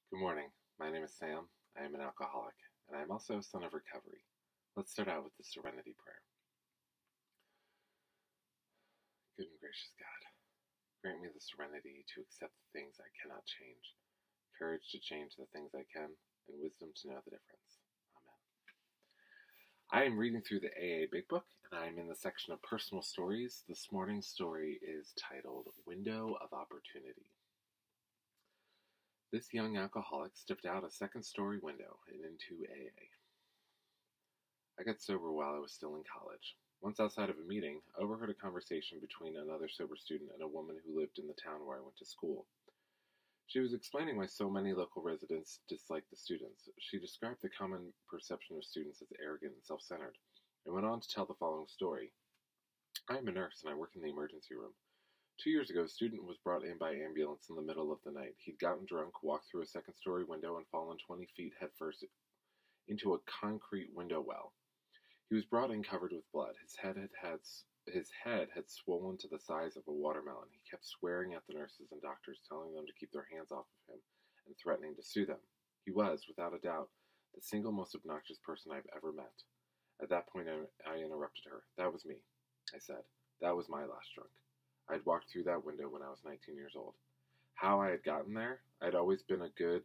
Good morning. My name is Sam. I am an alcoholic, and I am also a son of recovery. Let's start out with the Serenity Prayer. Good and gracious God, grant me the serenity to accept the things I cannot change, courage to change the things I can, and wisdom to know the difference. Amen. I am reading through the AA Big Book, and I am in the section of personal stories. This morning's story is titled Window of Opportunity. This young alcoholic stepped out a second-story window and into AA. I got sober while I was still in college. Once outside of a meeting, I overheard a conversation between another sober student and a woman who lived in the town where I went to school. She was explaining why so many local residents disliked the students. She described the common perception of students as arrogant and self-centered, and went on to tell the following story. I am a nurse and I work in the emergency room. 2 years ago, a student was brought in by ambulance in the middle of the night. He'd gotten drunk, walked through a second-story window, and fallen 20 feet headfirst into a concrete window well. He was brought in covered with blood. His head had swollen to the size of a watermelon. He kept swearing at the nurses and doctors, telling them to keep their hands off of him, and threatening to sue them. He was, without a doubt, the single most obnoxious person I've ever met. At that point, I interrupted her. That was me, I said. That was my last drunk. I'd walked through that window when I was 19 years old. How I had gotten there? I'd always been a good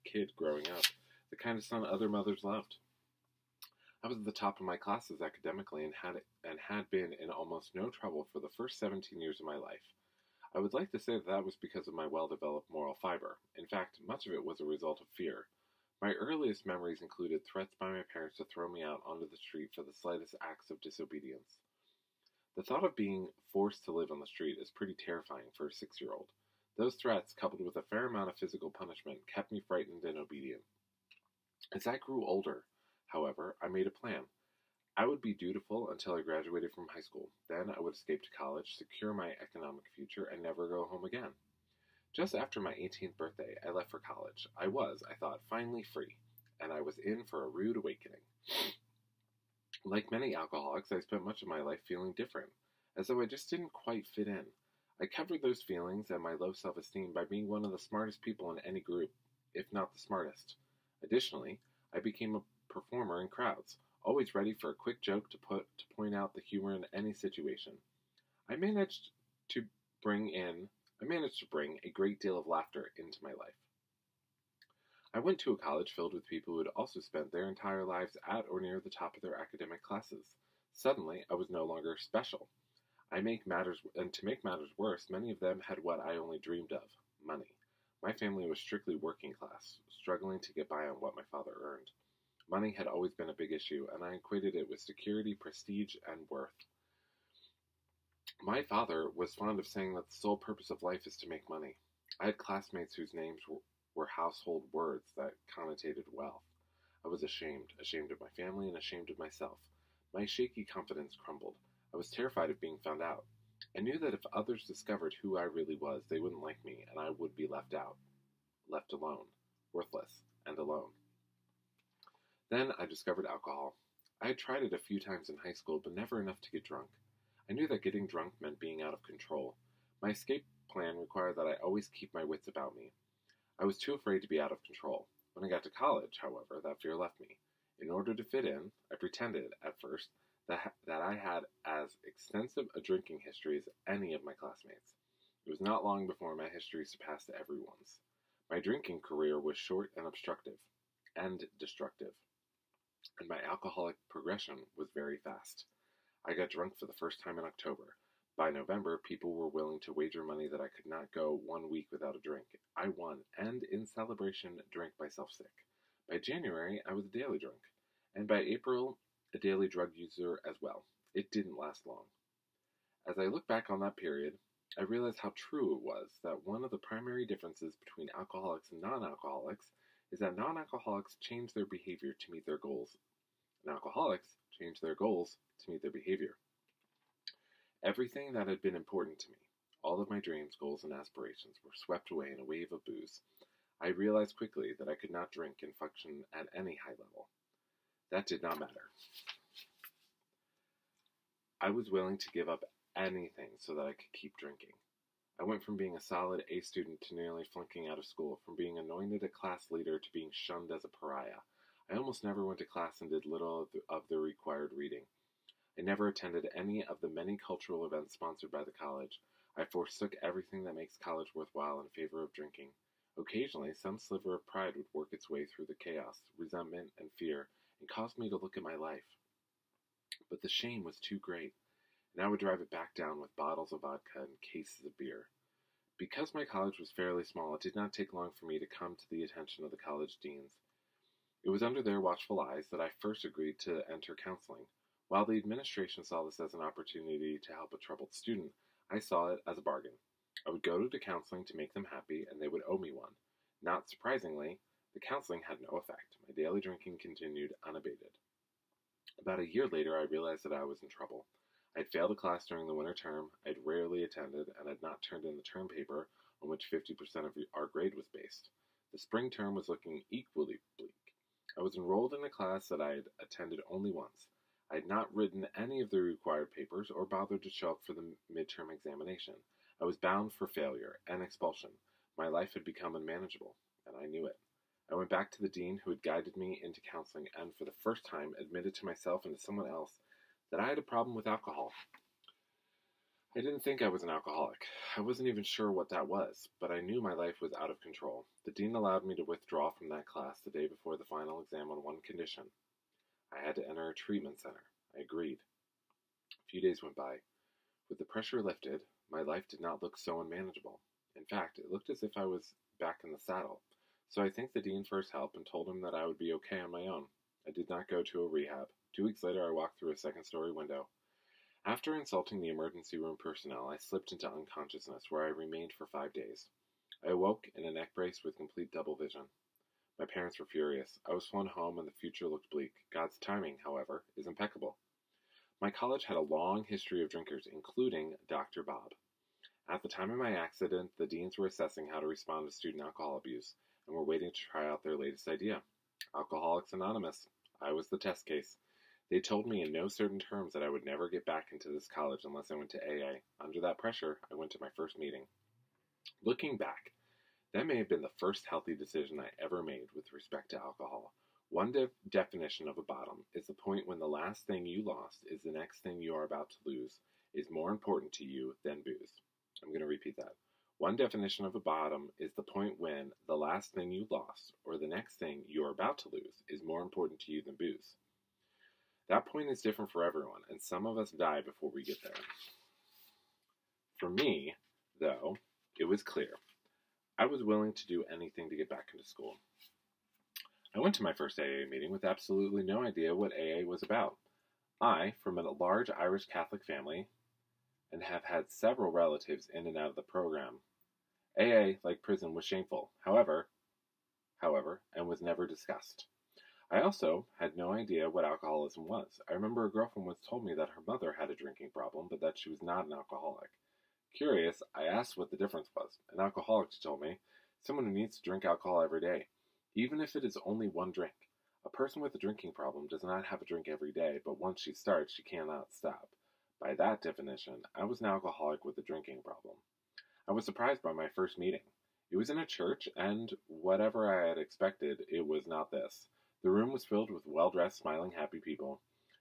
kid growing up, the kind of son other mothers loved. I was at the top of my classes academically and had been in almost no trouble for the first 17 years of my life. I would like to say that was because of my well-developed moral fiber. In fact, much of it was a result of fear. My earliest memories included threats by my parents to throw me out onto the street for the slightest acts of disobedience. The thought of being forced to live on the street is pretty terrifying for a 6-year-old. Those threats, coupled with a fair amount of physical punishment, kept me frightened and obedient. As I grew older, however, I made a plan. I would be dutiful until I graduated from high school. Then I would escape to college, secure my economic future, and never go home again. Just after my 18th birthday, I left for college. I thought, finally free, and I was in for a rude awakening. Like many alcoholics, I spent much of my life feeling different, as though I just didn't quite fit in. I covered those feelings and my low self-esteem by being one of the smartest people in any group, if not the smartest. Additionally, I became a performer in crowds, always ready for a quick joke to point out the humor in any situation. I managed to bring a great deal of laughter into my life. I went to a college filled with people who had also spent their entire lives at or near the top of their academic classes. Suddenly, I was no longer special. To make matters worse, many of them had what I only dreamed of, money. My family was strictly working class, struggling to get by on what my father earned. Money had always been a big issue, and I equated it with security, prestige, and worth. My father was fond of saying that the sole purpose of life is to make money. I had classmates whose names were household words that connotated wealth. I was ashamed of my family and ashamed of myself. My shaky confidence crumbled. I was terrified of being found out. I knew that if others discovered who I really was, they wouldn't like me, and I would be left alone, worthless, and alone. Then I discovered alcohol. I had tried it a few times in high school, but never enough to get drunk. I knew that getting drunk meant being out of control. My escape plan required that I always keep my wits about me. I was too afraid to be out of control. When I got to college, however, that fear left me. In order to fit in, I pretended, at first, that I had as extensive a drinking history as any of my classmates. It was not long before my history surpassed everyone's. My drinking career was short and obstructive, and destructive, and my alcoholic progression was very fast. I got drunk for the first time in October. By November, people were willing to wager money that I could not go 1 week without a drink. I won, and in celebration, drank myself sick. By January, I was a daily drunk, and by April, a daily drug user as well. It didn't last long. As I look back on that period, I realized how true it was that one of the primary differences between alcoholics and non-alcoholics is that non-alcoholics change their behavior to meet their goals, and alcoholics change their goals to meet their behavior. Everything that had been important to me, all of my dreams, goals, and aspirations, were swept away in a wave of booze. I realized quickly that I could not drink and function at any high level. That did not matter. I was willing to give up anything so that I could keep drinking. I went from being a solid A student to nearly flunking out of school, from being anointed a class leader to being shunned as a pariah. I almost never went to class and did little of the required reading. I never attended any of the many cultural events sponsored by the college. I forsook everything that makes college worthwhile in favor of drinking. Occasionally, some sliver of pride would work its way through the chaos, resentment, and fear, and cause me to look at my life. But the shame was too great, and I would drive it back down with bottles of vodka and cases of beer. Because my college was fairly small, it did not take long for me to come to the attention of the college deans. It was under their watchful eyes that I first agreed to enter counseling. While the administration saw this as an opportunity to help a troubled student, I saw it as a bargain. I would go to counseling to make them happy, and they would owe me one. Not surprisingly, the counseling had no effect. My daily drinking continued unabated. About a year later, I realized that I was in trouble. I had failed a class during the winter term, I had rarely attended, and had not turned in the term paper on which 50% of our grade was based. The spring term was looking equally bleak. I was enrolled in a class that I had attended only once. I had not written any of the required papers or bothered to show up for the midterm examination. I was bound for failure and expulsion. My life had become unmanageable, and I knew it. I went back to the dean who had guided me into counseling and for the first time admitted to myself and to someone else that I had a problem with alcohol. I didn't think I was an alcoholic. I wasn't even sure what that was, but I knew my life was out of control. The dean allowed me to withdraw from that class the day before the final exam on one condition. I had to enter a treatment center. I agreed. A few days went by. With the pressure lifted, my life did not look so unmanageable. In fact, it looked as if I was back in the saddle. So I thanked the dean for his help and told him that I would be okay on my own. I did not go to a rehab. 2 weeks later, I walked through a second-story window. After insulting the emergency room personnel, I slipped into unconsciousness, where I remained for 5 days. I awoke in a neck brace with complete double vision. My parents were furious. I was flown home and the future looked bleak. God's timing, however, is impeccable. My college had a long history of drinkers, including Dr. Bob. At the time of my accident, the deans were assessing how to respond to student alcohol abuse, and were waiting to try out their latest idea. Alcoholics Anonymous. I was the test case. They told me in no certain terms that I would never get back into this college unless I went to AA. Under that pressure, I went to my first meeting. Looking back, that may have been the first healthy decision I ever made with respect to alcohol. One definition of a bottom is the point when the last thing you lost is the next thing you are about to lose is more important to you than booze. I'm going to repeat that. One definition of a bottom is the point when the last thing you lost or the next thing you are about to lose is more important to you than booze. That point is different for everyone, and some of us die before we get there. For me, though, it was clear. I was willing to do anything to get back into school. I went to my first AA meeting with absolutely no idea what AA was about. I, from a large Irish Catholic family, and have had several relatives in and out of the program. AA, like prison, was shameful, however, and was never discussed. I also had no idea what alcoholism was. I remember a girlfriend once told me that her mother had a drinking problem, but that she was not an alcoholic. Curious, I asked what the difference was. An alcoholic, she told me, someone who needs to drink alcohol every day, even if it is only one drink. A person with a drinking problem does not have a drink every day, but once she starts, she cannot stop. By that definition, I was an alcoholic with a drinking problem. I was surprised by my first meeting. It was in a church, and whatever I had expected, it was not this. The room was filled with well-dressed, smiling, happy people.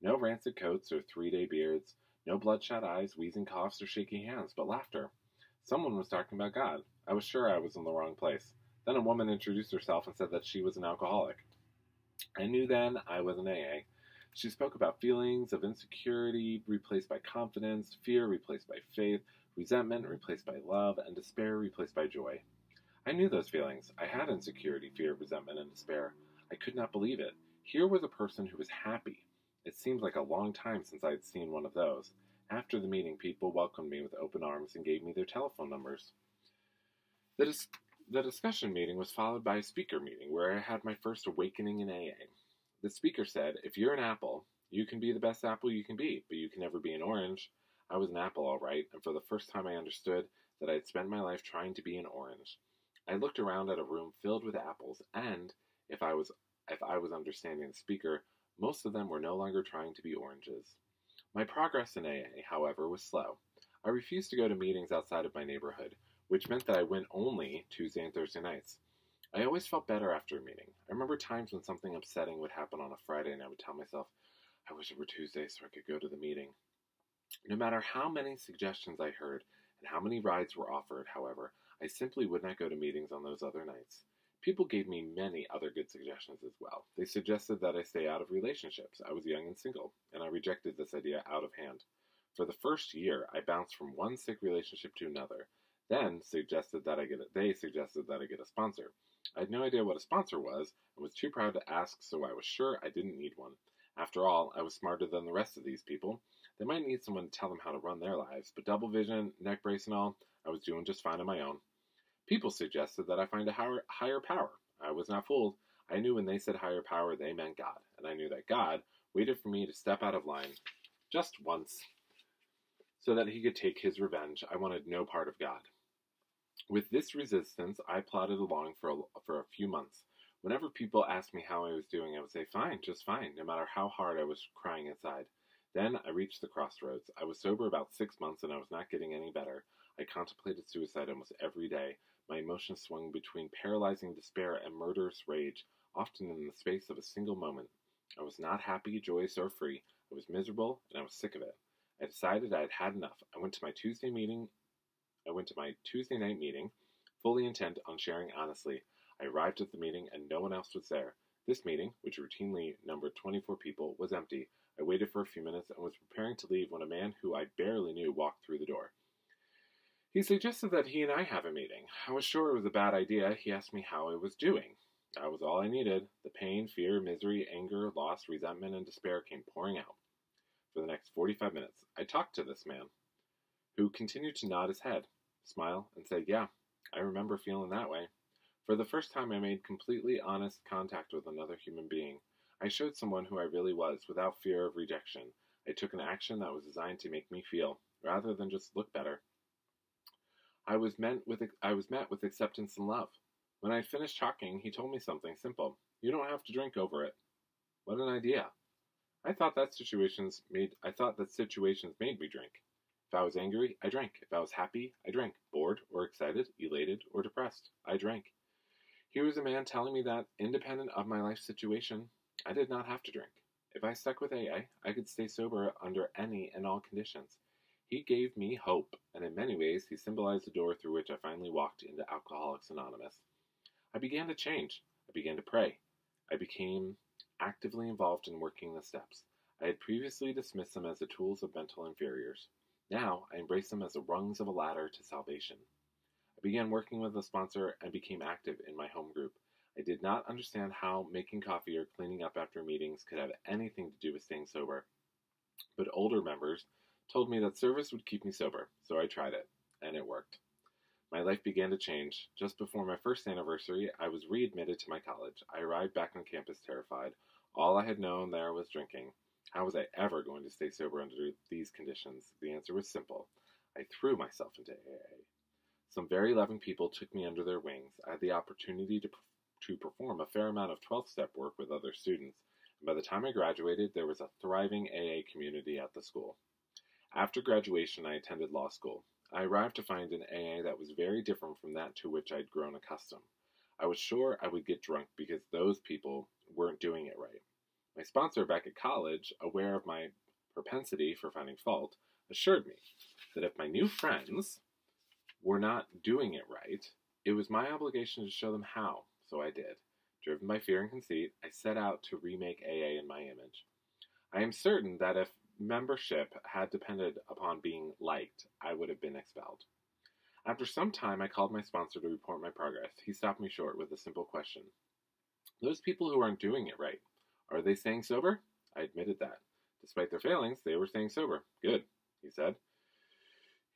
No rancid coats or 3-day beards, no bloodshot eyes, wheezing coughs, or shaky hands, but laughter. Someone was talking about God. I was sure I was in the wrong place. Then a woman introduced herself and said that she was an alcoholic. I knew then I was an AA. She spoke about feelings of insecurity replaced by confidence, fear replaced by faith, resentment replaced by love, and despair replaced by joy. I knew those feelings. I had insecurity, fear, resentment, and despair. I could not believe it. Here was a person who was happy. It seemed like a long time since I had seen one of those. After the meeting, people welcomed me with open arms and gave me their telephone numbers. The discussion meeting was followed by a speaker meeting where I had my first awakening in AA. The speaker said, if you're an apple, you can be the best apple you can be, but you can never be an orange. I was an apple, all right, and for the first time I understood that I had spent my life trying to be an orange. I looked around at a room filled with apples, and, if I was understanding the speaker, most of them were no longer trying to be oranges. My progress in AA, however, was slow. I refused to go to meetings outside of my neighborhood, which meant that I went only Tuesday and Thursday nights. I always felt better after a meeting. I remember times when something upsetting would happen on a Friday and I would tell myself, I wish it were Tuesday so I could go to the meeting. No matter how many suggestions I heard and how many rides were offered, however, I simply would not go to meetings on those other nights. People gave me many other good suggestions as well. They suggested that I stay out of relationships. I was young and single, and I rejected this idea out of hand. For the first year, I bounced from one sick relationship to another. Then they suggested that I get a sponsor. I had no idea what a sponsor was and was too proud to ask, so I was sure I didn't need one. After all, I was smarter than the rest of these people. They might need someone to tell them how to run their lives, but double vision, neck brace and all, I was doing just fine on my own. People suggested that I find a higher power. I was not fooled. I knew when they said higher power, they meant God, and I knew that God waited for me to step out of line just once so that he could take his revenge. I wanted no part of God. With this resistance, I plodded along for a few months. Whenever people asked me how I was doing, I would say, fine, just fine, no matter how hard I was crying inside. Then I reached the crossroads. I was sober about 6 months, and I was not getting any better. I contemplated suicide almost every day. My emotions swung between paralyzing despair and murderous rage, often in the space of a single moment. I was not happy, joyous, or free. I was miserable, and I was sick of it. I decided I had had enough. I went to my Tuesday night meeting, fully intent on sharing honestly. I arrived at the meeting and no one else was there. This meeting, which routinely numbered 24 people, was empty. I waited for a few minutes and was preparing to leave when a man who I barely knew walked through the door. He suggested that he and I have a meeting. I was sure it was a bad idea. He asked me how I was doing. That was all I needed. The pain, fear, misery, anger, loss, resentment, and despair came pouring out. For the next 45 minutes, I talked to this man, who continued to nod his head, smile, and say, yeah, I remember feeling that way. For the first time, I made completely honest contact with another human being. I showed someone who I really was, without fear of rejection. I took an action that was designed to make me feel, rather than just look better. I was met with acceptance and love. When I had finished talking, he told me something simple. You don't have to drink over it. What an idea. I thought that situations made me drink. If I was angry, I drank. If I was happy, I drank. Bored or excited, elated or depressed, I drank. Here was a man telling me that, independent of my life situation, I did not have to drink. If I stuck with AA, I could stay sober under any and all conditions. He gave me hope, and in many ways, he symbolized the door through which I finally walked into Alcoholics Anonymous. I began to change. I began to pray. I became actively involved in working the steps. I had previously dismissed them as the tools of mental inferiors. Now, I embrace them as the rungs of a ladder to salvation. I began working with a sponsor and became active in my home group. I did not understand how making coffee or cleaning up after meetings could have anything to do with staying sober. But older members told me that service would keep me sober, so I tried it, and it worked. My life began to change. Just before my first anniversary, I was readmitted to my college. I arrived back on campus terrified. All I had known there was drinking. How was I ever going to stay sober under these conditions? The answer was simple. I threw myself into AA. Some very loving people took me under their wings. I had the opportunity to perform a fair amount of 12-step work with other students, and by the time I graduated, there was a thriving AA community at the school. After graduation, I attended law school. I arrived to find an AA that was very different from that to which I'd grown accustomed. I was sure I would get drunk because those people weren't doing it right. My sponsor back at college, aware of my propensity for finding fault, assured me that if my new friends were not doing it right, it was my obligation to show them how, so I did. Driven by fear and conceit, I set out to remake AA in my image. I am certain that if membership had depended upon being liked, I would have been expelled. After some time, I called my sponsor to report my progress. He stopped me short with a simple question. Those people who aren't doing it right, are they staying sober? I admitted that. Despite their failings, they were staying sober. Good, he said.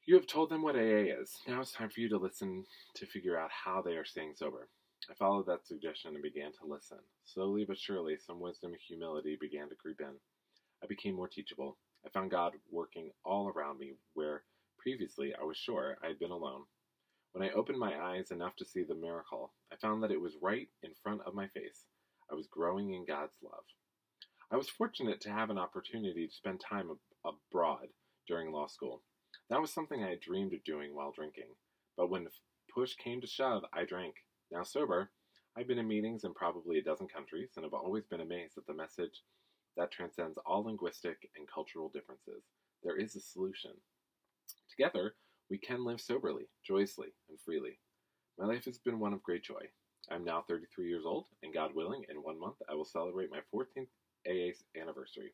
You have told them what AA is. Now it's time for you to listen to figure out how they are staying sober. I followed that suggestion and began to listen. Slowly but surely, some wisdom and humility began to creep in. I became more teachable. I found God working all around me where previously I was sure I had been alone. When I opened my eyes enough to see the miracle, I found that it was right in front of my face. I was growing in God's love. I was fortunate to have an opportunity to spend time abroad during law school. That was something I had dreamed of doing while drinking, but when push came to shove, I drank. Now sober, I've been in meetings in probably a dozen countries and have always been amazed at the message that transcends all linguistic and cultural differences. There is a solution. Together, we can live soberly, joyously, and freely. My life has been one of great joy. I'm now 33 years old, and God willing, in 1 month I will celebrate my 14th AA anniversary.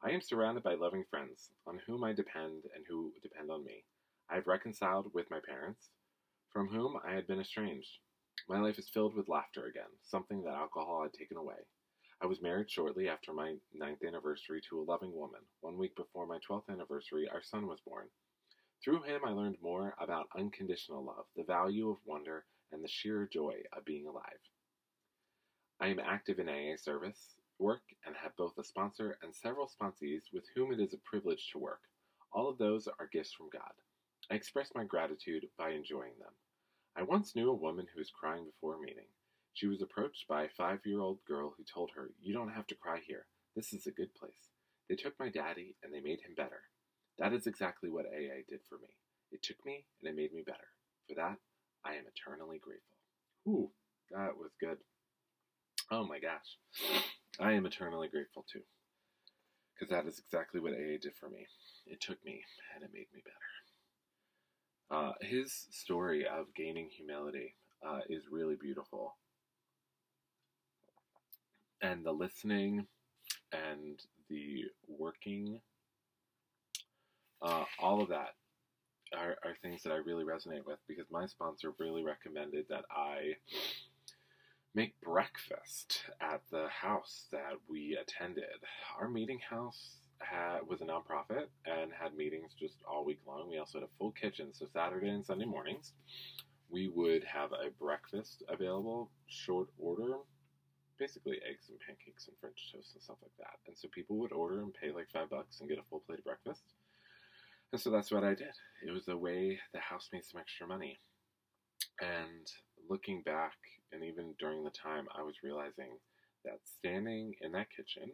I am surrounded by loving friends, on whom I depend and who depend on me. I have reconciled with my parents, from whom I had been estranged. My life is filled with laughter again, something that alcohol had taken away. I was married shortly after my 9th anniversary to a loving woman. 1 week before my 12th anniversary, our son was born. Through him, I learned more about unconditional love, the value of wonder, and the sheer joy of being alive. I am active in AA service, work, and have both a sponsor and several sponsees with whom it is a privilege to work. All of those are gifts from God. I express my gratitude by enjoying them. I once knew a woman who was crying before a meeting. She was approached by a 5-year-old girl who told her, "You don't have to cry here. This is a good place. They took my daddy and they made him better." That is exactly what AA did for me. It took me and it made me better. For that, I am eternally grateful. Ooh, that was good. Oh my gosh. I am eternally grateful too. Because that is exactly what AA did for me. It took me and it made me better. His story of gaining humility is really beautiful. And the listening and the working, all of that are things that I really resonate with, because my sponsor really recommended that I make breakfast at the house that we attended. Our meeting house was a nonprofit and had meetings just all week long. We also had a full kitchen, so Saturday and Sunday mornings we would have a breakfast available, short order, basically eggs and pancakes and French toast and stuff like that. And so people would order and pay like $5 and get a full plate of breakfast. And so that's what I did. It was a way the house made some extra money. And looking back, and even during the time, I was realizing that standing in that kitchen,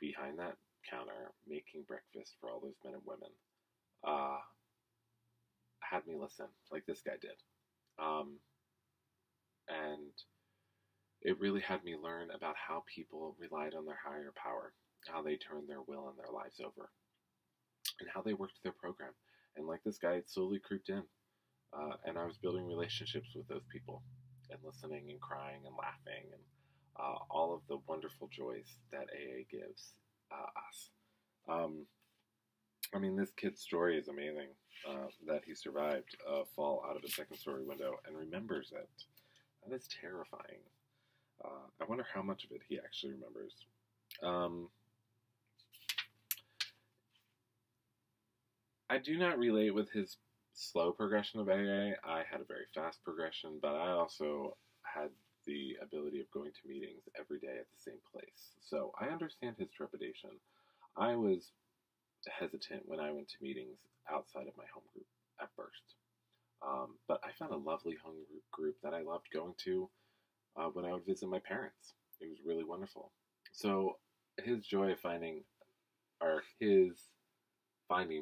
behind that counter, making breakfast for all those men and women, had me listen, like this guy did. And it really had me learn about how people relied on their higher power, how they turned their will and their lives over, and how they worked their program. And like this guy, it slowly creeped in. And I was building relationships with those people and listening and crying and laughing and all of the wonderful joys that AA gives us. I mean, this kid's story is amazing, that he survived a fall out of a second-story window and remembers it. That is terrifying. I wonder how much of it he actually remembers. I do not relate with his slow progression of AA. I had a very fast progression, but I also had the ability of going to meetings every day at the same place. So I understand his trepidation. I was hesitant when I went to meetings outside of my home group at first. But I found a lovely home group that I loved going to when I would visit my parents. It was really wonderful. So his joy of finding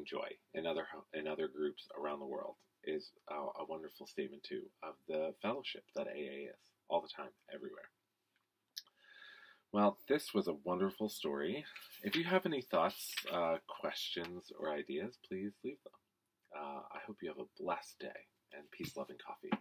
joy in other groups around the world is a wonderful statement too of the fellowship that AA is all the time, everywhere. Well, this was a wonderful story. If you have any thoughts, questions, or ideas, please leave them. I hope you have a blessed day, and peace, love, and coffee.